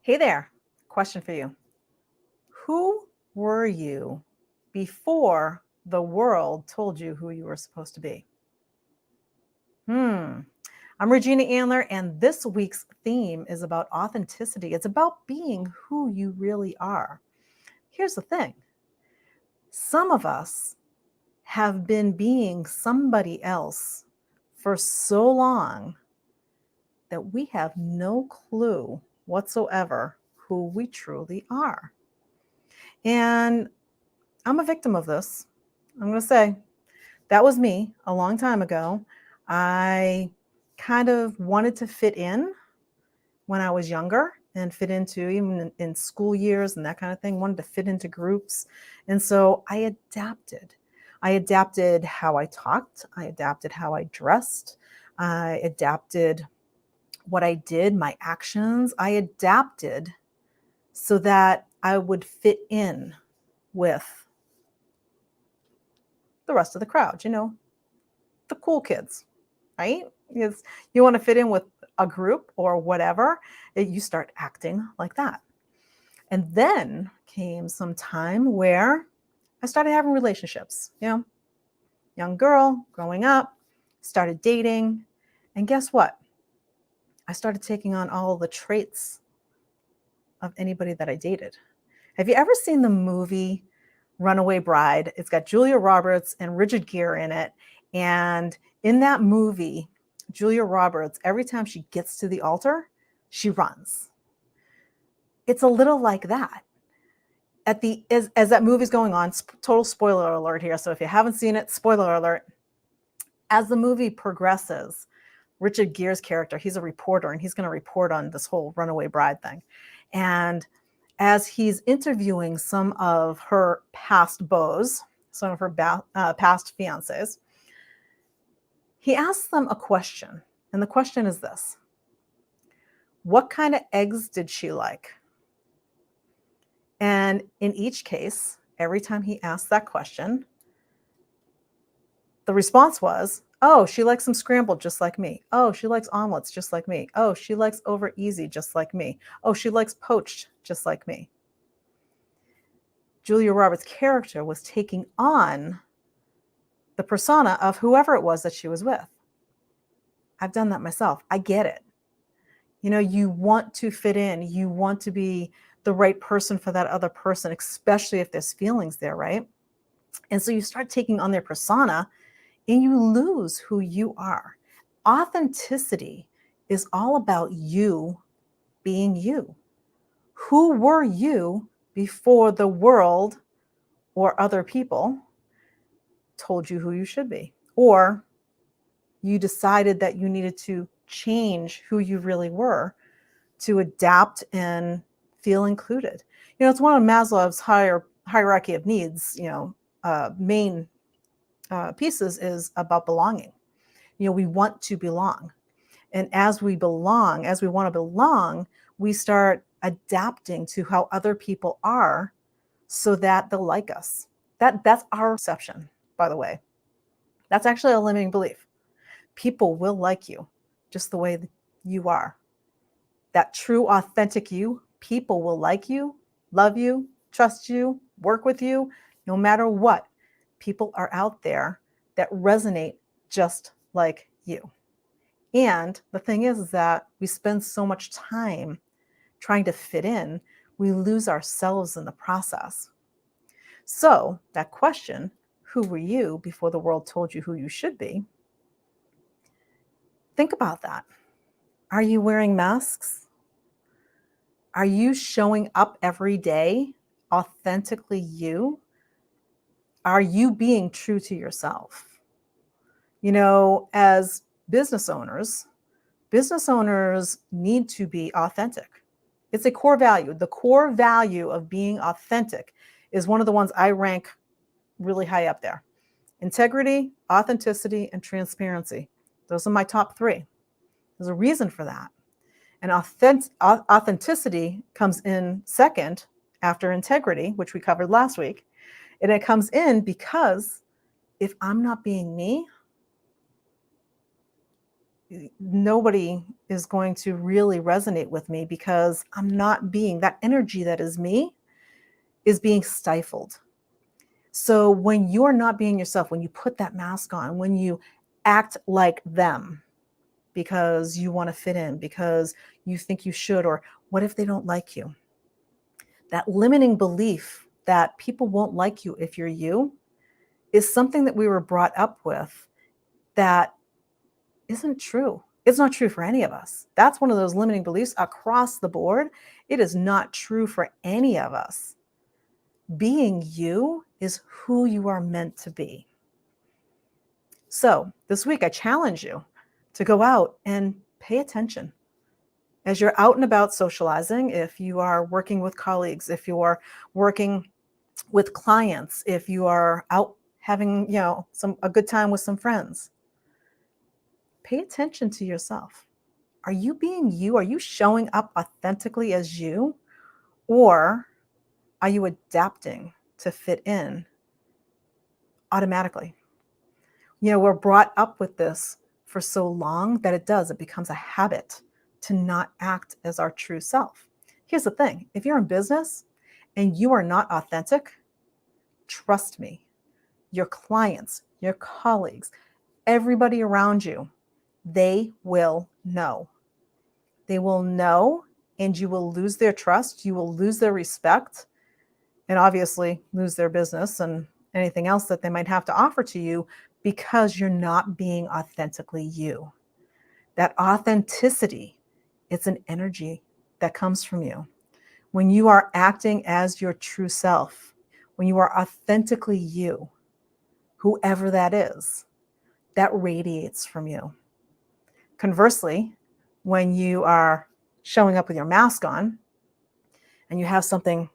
Hey there, question for you. Who were you before the world told you who you were supposed to be? Hmm. I'm Regina Andler, and this week's theme is about authenticity. It's about being who you really are. Here's the thing, some of us have been being somebody else for so long that we have no clue whatsoever who we truly are. And I'm a victim of this. I'm going to say that was me a long time ago. I kind of wanted to fit in when I was younger and fit into even in school years and that kind of thing, wanted to fit into groups. And so I adapted. I adapted how I talked, I adapted how I dressed, I adapted what I did, my actions. I adapted so that I would fit in with the rest of the crowd, the cool kids, right? Because you want to fit in with a group or whatever, you start acting like that. And then came some time where I started having relationships, young girl growing up, started dating. And guess what? I started taking on all the traits of anybody that I dated. Have you ever seen the movie Runaway Bride? It's got Julia Roberts and Richard Gere in it. And in that movie, Julia Roberts, every time she gets to the altar, she runs. It's a little like that. As that movie's going on, total spoiler alert here. So if you haven't seen it, spoiler alert. As the movie progresses, Richard Gere's character, he's a reporter, and he's going to report on this whole Runaway Bride thing. And as he's interviewing some of her past beaus, some of her past fiancés, he asks them a question. And the question is this: what kind of eggs did she like? And in each case, every time he asked that question, the response was, oh, she likes them scrambled just like me. Oh, she likes omelets just like me. Oh, she likes over easy just like me. Oh, she likes poached just like me. Julia Roberts' character was taking on the persona of whoever it was that she was with. I've done that myself. I get it. You want to fit in. You want to be the right person for that other person, especially if there's feelings there, right? And so you start taking on their persona and you lose who you are. Authenticity is all about you being you. Who were you before the world or other people told you who you should be? Or you decided that you needed to change who you really were to adapt and feel included. It's one of Maslow's hierarchy of needs, main pieces is about belonging. We want to belong. And as we belong, as we want to belong, we start adapting to how other people are so that they'll like us. That's our perception, by the way. That's actually a limiting belief. People will like you just the way that you are. That true, authentic you, people will like you, love you, trust you, work with you, no matter what. People are out there that resonate just like you. And the thing is that we spend so much time trying to fit in, we lose ourselves in the process. So that question, who were you before the world told you who you should be? Think about that. Are you wearing masks? Are you showing up every day authentically you? Are you being true to yourself? As business owners need to be authentic. It's a core value. The core value of being authentic is one of the ones I rank really high up there. Integrity, authenticity, and transparency. Those are my top three. There's a reason for that. And authenticity comes in second after integrity, which we covered last week. And it comes in because if I'm not being me, nobody is going to really resonate with me because I'm not being, that energy that is me is being stifled. So when you're not being yourself, when you put that mask on, when you act like them because you want to fit in, because you think you should, or what if they don't like you? That limiting belief that people won't like you if you're you is something that we were brought up with that isn't true. It's not true for any of us. That's one of those limiting beliefs across the board. It is not true for any of us. Being you is who you are meant to be. So this week, I challenge you to go out and pay attention. As you're out and about socializing, if you are working with colleagues, if you are working with clients, if you are out having, a good time with some friends, pay attention to yourself. Are you being you? Are you showing up authentically as you? Or are you adapting to fit in automatically? We're brought up with this for so long that it becomes a habit to not act as our true self. Here's the thing. If you're in business and you are not authentic, trust me, your clients, your colleagues, everybody around you, they will know. They will know, and you will lose their trust. You will lose their respect, and obviously lose their business and anything else that they might have to offer to you because you're not being authentically you. That authenticity, it's an energy that comes from you. When you are acting as your true self, when you are authentically you, whoever that is, that radiates from you. Conversely, when you are showing up with your mask on and you have something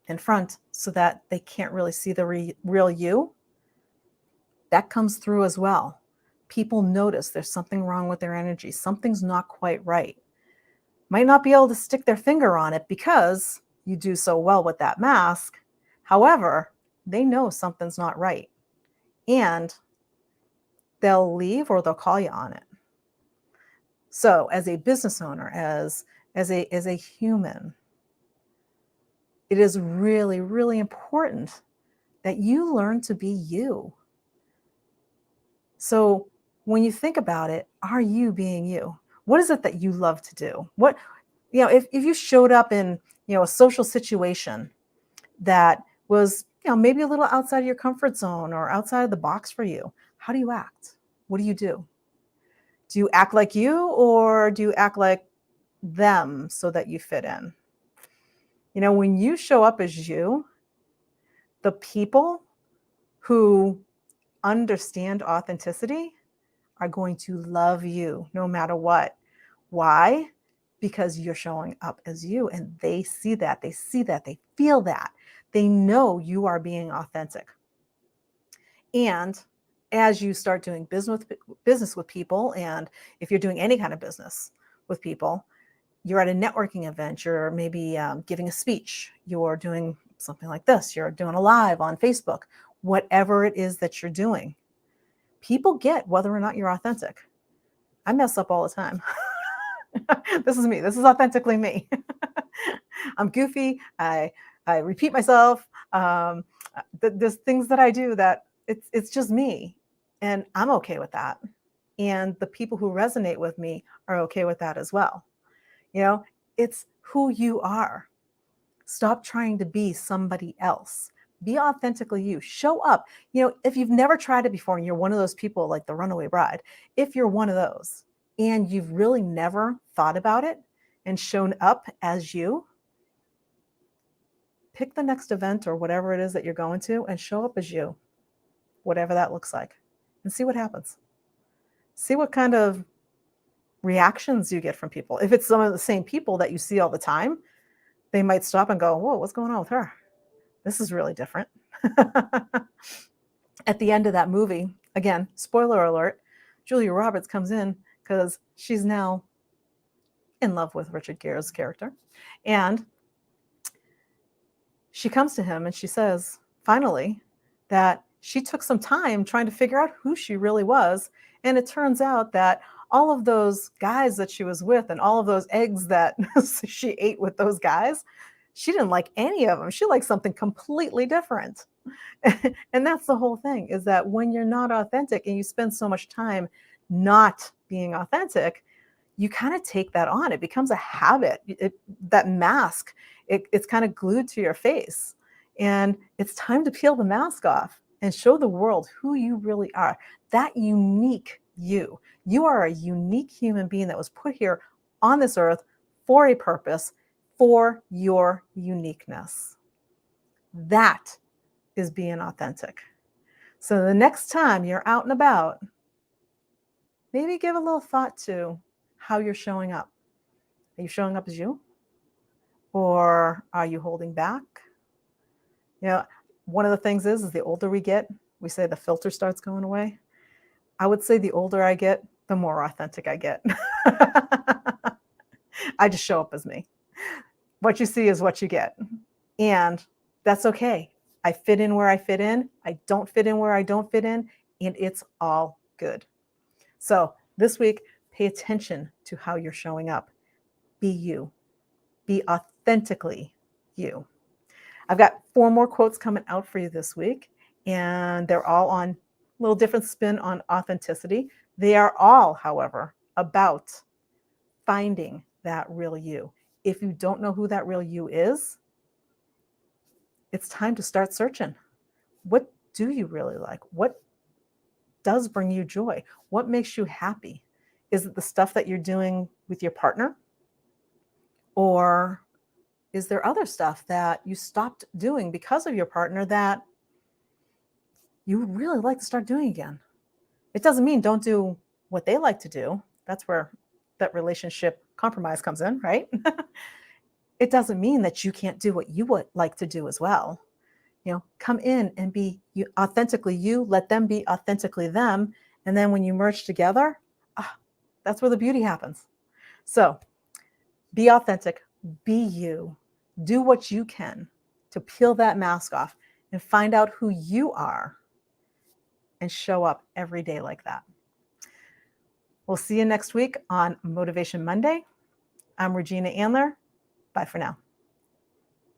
in front so that they can't really see the real you, that comes through as well. People notice there's something wrong with their energy. Something's not quite right. Might not be able to stick their finger on it because you do so well with that mask. However, they know something's not right. And they'll leave or they'll call you on it. So as a business owner, as a human, it is really, really important that you learn to be you. So when you think about it, are you being you? What is it that you love to do? If you showed up in, a social situation that was, maybe a little outside of your comfort zone or outside of the box for you, how do you act? What do you do? Do you act like you, or do you act like them so that you fit in? When you show up as you, the people who understand authenticity are going to love you no matter what. Why? Because you're showing up as you, and they see that, they feel that. They know you are being authentic. And as you start doing business with people, and if you're doing any kind of business with people, you're at a networking event, you're maybe giving a speech, you're doing something like this, you're doing a live on Facebook, whatever it is that you're doing, people get whether or not you're authentic. I mess up all the time. This is me. This is authentically me. I'm goofy. I repeat myself. There's things that I do that it's just me, and I'm okay with that. And the people who resonate with me are okay with that as well. It's who you are. Stop trying to be somebody else. Be authentically you. Show up. If you've never tried it before and you're one of those people like the runaway bride, if you're one of those and you've really never thought about it and shown up as you, pick the next event or whatever it is that you're going to and show up as you, whatever that looks like, and see what happens. See what kind of reactions you get from people. If it's some of the same people that you see all the time, they might stop and go, whoa, what's going on with her? This is really different. At the end of that movie, again, spoiler alert, Julia Roberts comes in because she's now in love with Richard Gere's character. And she comes to him and she says, finally, that she took some time trying to figure out who she really was. And it turns out that all of those guys that she was with and all of those eggs that she ate with those guys, she didn't like any of them. She liked something completely different. And that's the whole thing, is that when you're not authentic and you spend so much time not being authentic, you kind of take that on. It becomes a habit. That mask, it's kind of glued to your face. And it's time to peel the mask off and show the world who you really are. That unique you. You are a unique human being that was put here on this earth for a purpose, for your uniqueness. That is being authentic. So the next time you're out and about, maybe give a little thought to how you're showing up. Are you showing up as you? Or are you holding back? You know, one of the things is the older we get, we say the filter starts going away. I would say the older I get, the more authentic I get. I just show up as me. What you see is what you get. And that's okay. I fit in where I fit in. I don't fit in where I don't fit in. And it's all good. So this week, pay attention to how you're showing up. Be you. Be authentically you. I've got 4 more quotes coming out for you this week, and they're all on a little different spin on authenticity. They are all, however, about finding that real you. If you don't know who that real you is, it's time to start searching. What do you really like? What does bring you joy? What makes you happy? Is it the stuff that you're doing with your partner? Or is there other stuff that you stopped doing because of your partner that you would really like to start doing again? It doesn't mean don't do what they like to do. That's where that relationship compromise comes in, right? It doesn't mean that you can't do what you would like to do as well. You know, come in and be you authentically you, let them be authentically them. And then when you merge together, that's where the beauty happens. So be authentic, be you, do what you can to peel that mask off and find out who you are and show up every day like that. We'll see you next week on Motivation Monday. I'm Regina Andler. Bye for now.